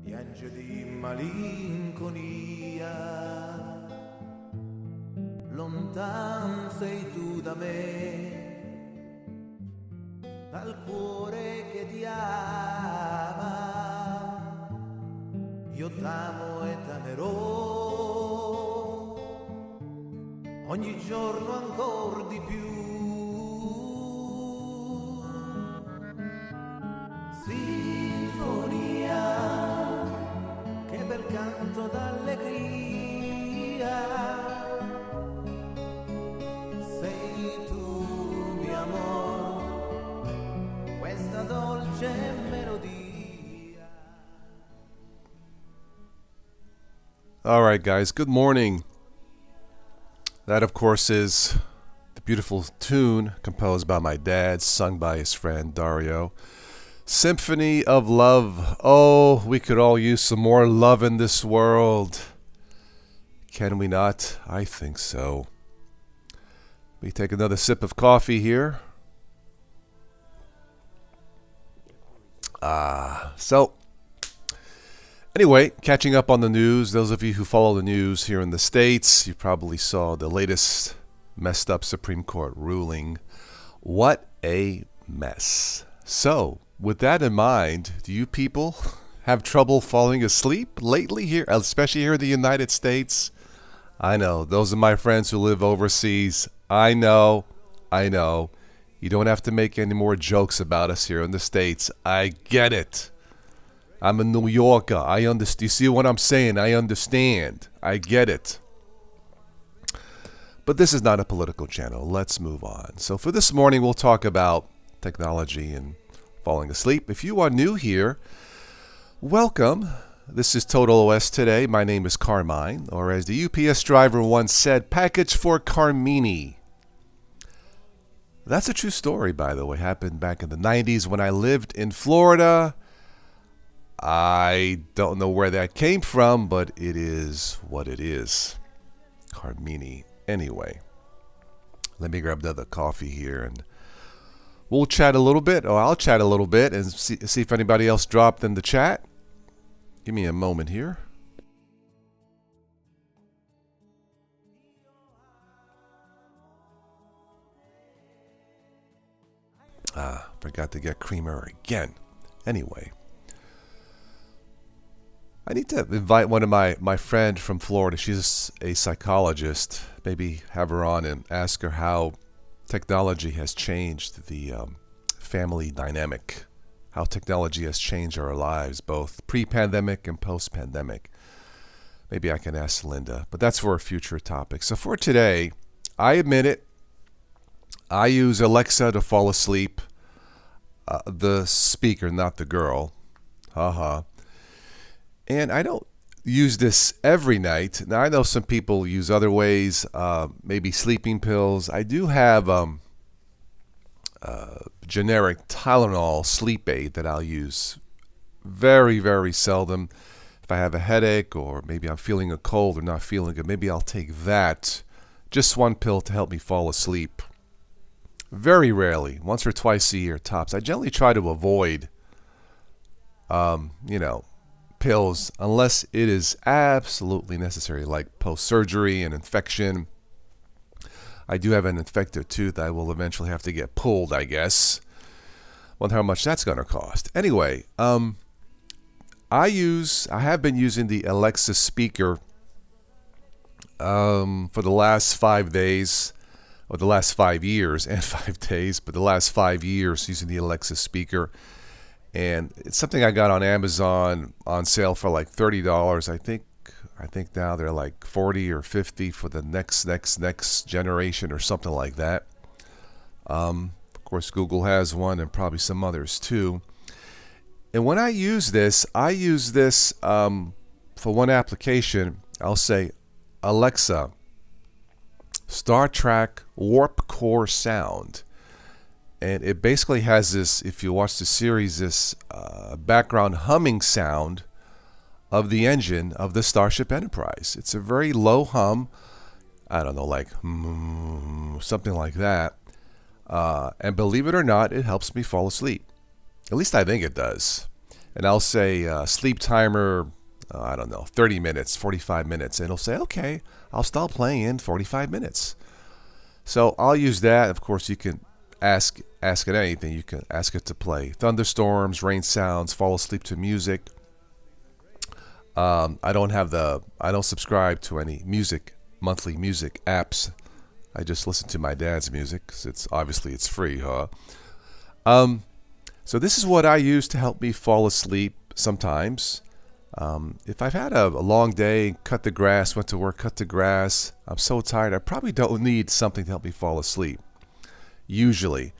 piange di malinconia, lontan sei tu da me, dal cuore che ti ama, io t'amo e t'amerò, ogni giorno ancor di più. Sinfonia, che bel canto d'allegria, sei tu mio amor, questa dolce melodia. All right, guys, good morning. That, of course, is the beautiful tune composed by my dad, sung by his friend Dario. Symphony of Love. Oh, we could all use some more love in this world. Can we not? I think so. Let me take another sip of coffee here. So, anyway, catching up on the news. Those of you who follow the news here in the States, you probably saw the latest messed up Supreme Court ruling. What a mess. So, with that in mind, do you people have trouble falling asleep lately here, especially here in the United States? I know. Those are my friends who live overseas. I know. You don't have to make any more jokes about us here in the States. I get it. I'm a New Yorker. I understand. You see what I'm saying? I understand. I get it. But this is not a political channel. Let's move on. So for this morning, we'll talk about technology and falling asleep. If you are new here, welcome. This is Total OS Today. My name is Carmine, or as the UPS driver once said, package for Carmini. That's a true story, by the way. Happened back in the 90s when I lived in Florida. I don't know where that came from, but it is what it is. Carmini. Anyway, let me grab another coffee here and we'll chat a little bit, or I'll chat a little bit and see if anybody else dropped in the chat. Give me a moment here. Forgot to get creamer again. Anyway, I need to invite one of my friend from Florida. She's a psychologist. Maybe have her on and ask her how technology has changed the family dynamic, how technology has changed our lives, both pre-pandemic and post-pandemic. Maybe I can ask Linda, but that's for a future topic. So for today, I admit it, I use Alexa to fall asleep. The speaker, not the girl. Haha. And I don't use this every night. Now, I know some people use other ways, maybe sleeping pills. I do have generic Tylenol sleep aid that I'll use very, very seldom. If I have a headache or maybe I'm feeling a cold or not feeling good, maybe I'll take that. Just one pill to help me fall asleep. Very rarely, once or twice a year tops. I generally try to avoid, pills unless it is absolutely necessary, like post-surgery, an infection. I do have an infected tooth. I will eventually have to get pulled, I guess. Wonder how much that's going to cost. Anyway, I have been using the Alexa speaker for the last 5 days, or the last 5 years and 5 days, but the last 5 years using the Alexa speaker. And it's something I got on Amazon on sale for like $30. I think now they're like 40 or 50 for the next generation or something like that. Of course, Google has one and probably some others too. And when I use this for one application. I'll say, Alexa, Star Trek Warp Core sound. And it basically has this, if you watch the series, this background humming sound of the engine of the Starship Enterprise. It's a very low hum. I don't know, like something like that. And believe it or not, it helps me fall asleep. At least I think it does. and I'll say sleep timer, I don't know, 30 minutes, 45 minutes, and it'll say, okay, I'll stop playing in 45 minutes. So I'll use that. Of course, you can ask it anything. You can ask it to play thunderstorms, rain sounds, fall asleep to music. I don't subscribe to any monthly music apps. I just listen to my dad's music because it's free, huh? So this is what I use to help me fall asleep sometimes. If I've had a long day, cut the grass, went to work, cut the grass, I'm so tired, I probably don't need something to help me fall asleep. Usually,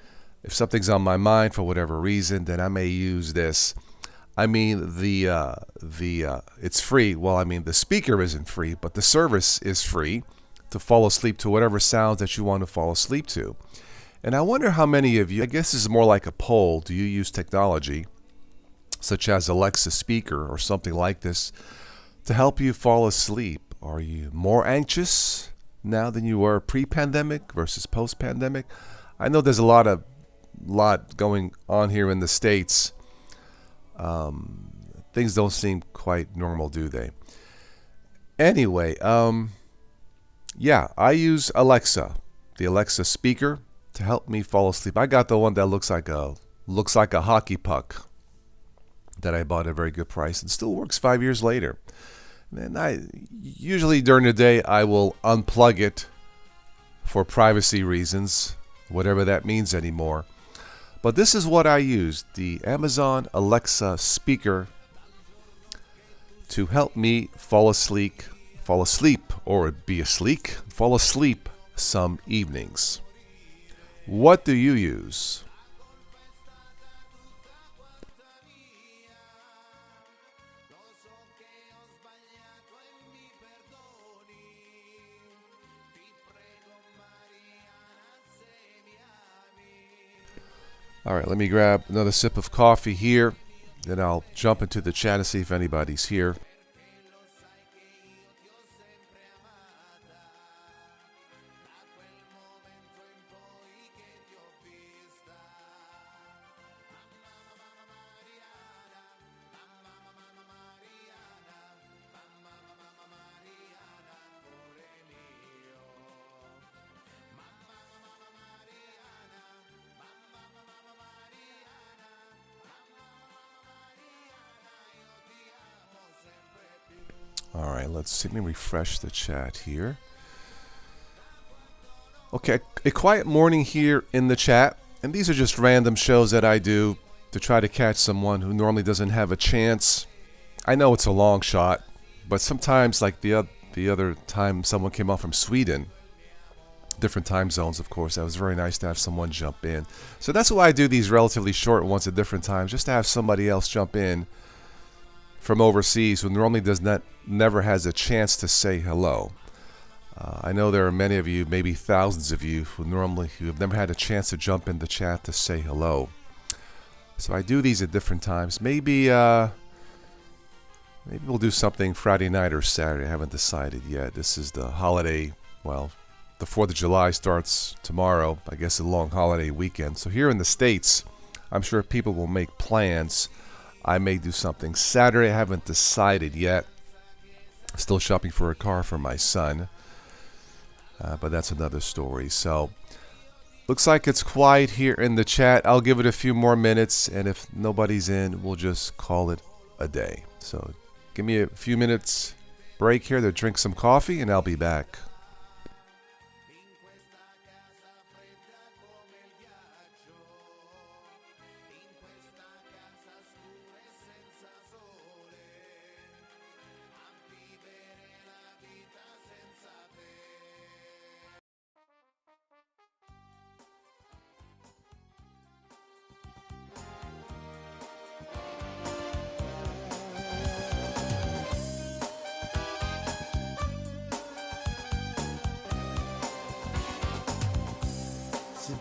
if something's on my mind for whatever reason, then I may use this. I mean, it's free. Well, I mean, the speaker isn't free, but the service is free to fall asleep to whatever sounds that you want to fall asleep to. And I wonder how many of you, I guess this is more like a poll, do you use technology, such as Alexa speaker or something like this, to help you fall asleep? Are you more anxious now than you were pre-pandemic versus post-pandemic? I know there's a lot going on here in the States. Things don't seem quite normal, do they? Anyway, yeah, I use Alexa, the Alexa speaker, to help me fall asleep. I got the one that looks like a hockey puck that I bought at a very good price and still works 5 years later. And I usually during the day I will unplug it for privacy reasons, whatever that means anymore. But this is what I use, the Amazon Alexa speaker, to help me fall asleep some evenings. What do you use? All right, let me grab another sip of coffee here, then I'll jump into the chat to see if anybody's here. All right, let's see. Let me refresh the chat here. Okay, a quiet morning here in the chat. And these are just random shows that I do to try to catch someone who normally doesn't have a chance. I know it's a long shot, but sometimes, like the other time someone came on from Sweden, different time zones, of course, that was very nice to have someone jump in. So that's why I do these relatively short ones at different times, just to have somebody else jump in from overseas who normally never has a chance to say hello. I know there are many of you, maybe thousands of you, who have never had a chance to jump in the chat to say hello. So I do these at different times. Maybe we'll do something Friday night or Saturday. I haven't decided yet. This is the holiday. Well, the 4th of July starts tomorrow. I guess a long holiday weekend. So here in the States, I'm sure people will make plans. I may do something Saturday. I haven't decided yet. Still shopping for a car for my son. But that's another story. So, looks like it's quiet here in the chat. I'll give it a few more minutes. And if nobody's in, we'll just call it a day. So, give me a few minutes break here to drink some coffee. And I'll be back.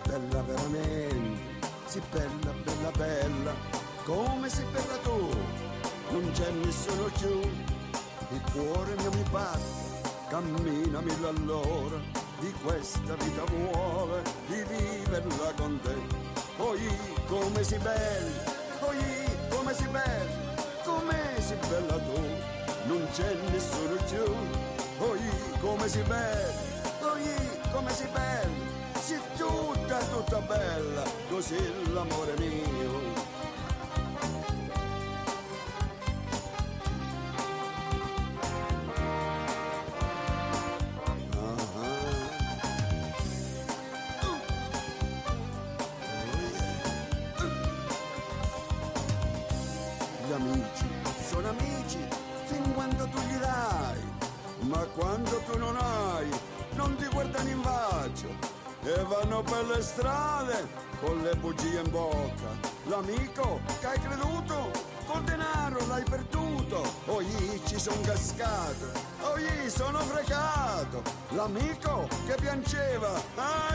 Bella veramente, sì bella, bella, bella, come sei bella tu, non c'è nessuno più, il cuore mio mi batte, cammina mille all'ora, di questa vita vuole, di viverla con te, poi come sei bella, poi come sei bella. c'è nessuno più. Oi, come si bella, oi, come si bella, si tutta, tutta bella, così l'amore mio. Gli amici sono amici fin quando tu gli dai, ma quando tu non hai non ti guardano in faccia e vanno per le strade con le bugie in bocca. L'amico che hai creduto col denaro l'hai perduto, poi ci son cascato, poi sono fregato. L'amico che piangeva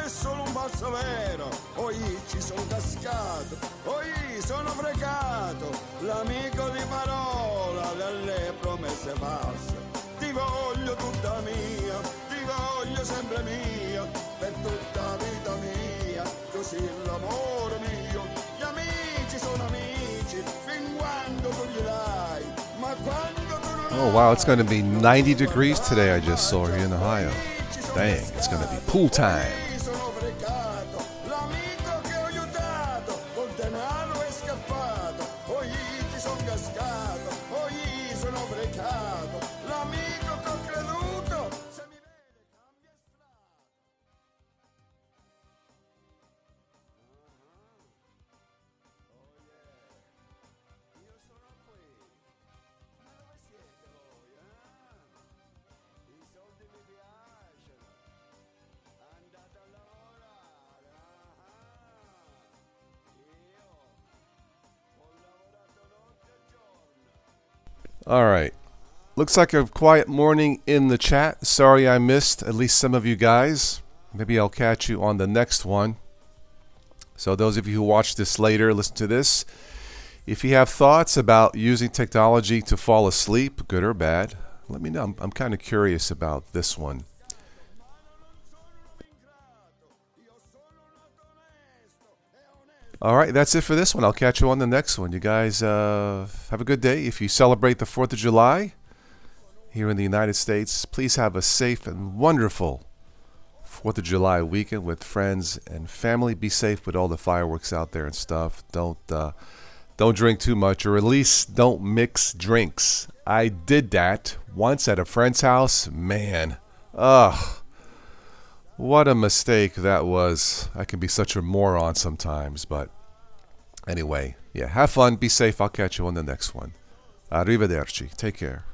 è solo un balzo vero, poi ci son cascato, poi sono fregato. L'amico di parola delle promesse false, ti voglio tutta mia, ti voglio sempre mia, per tutta la vita mia, così l'amore mio. Gli amici sono amici fin quando tu gli dai, ma quando tu non Oh, wow, it's going to be 90 degrees today, I just saw here in Ohio. Dang, it's going to be pool time. sono fregato. L'amico che ho aiutato col denaro è scappato, poi ti son cascato, poi sono fregato. L'amico che ho creduto se mi vede cambia strada. Io sono qui, ma dove siete voi? I soldi mi piacciono, andate a lavorare. Io ho lavorato notte e giorno. All right. Looks like a quiet morning in the chat. Sorry I missed at least some of you guys. Maybe I'll catch you on the next one. So those of you who watch this later, listen to this. If you have thoughts about using technology to fall asleep, good or bad, let me know. I'm kind of curious about this one. All right, that's it for this one. I'll catch you on the next one. You guys have a good day. If you celebrate the 4th of July here in the United States, please have a safe and wonderful 4th of July weekend with friends and family. Be safe with all the fireworks out there and stuff. Don't drink too much, or at least don't mix drinks. I did that once at a friend's house. Man, what a mistake that was. I can be such a moron sometimes, but anyway, yeah, have fun, be safe. I'll catch you on the next one. Arrivederci. Take care.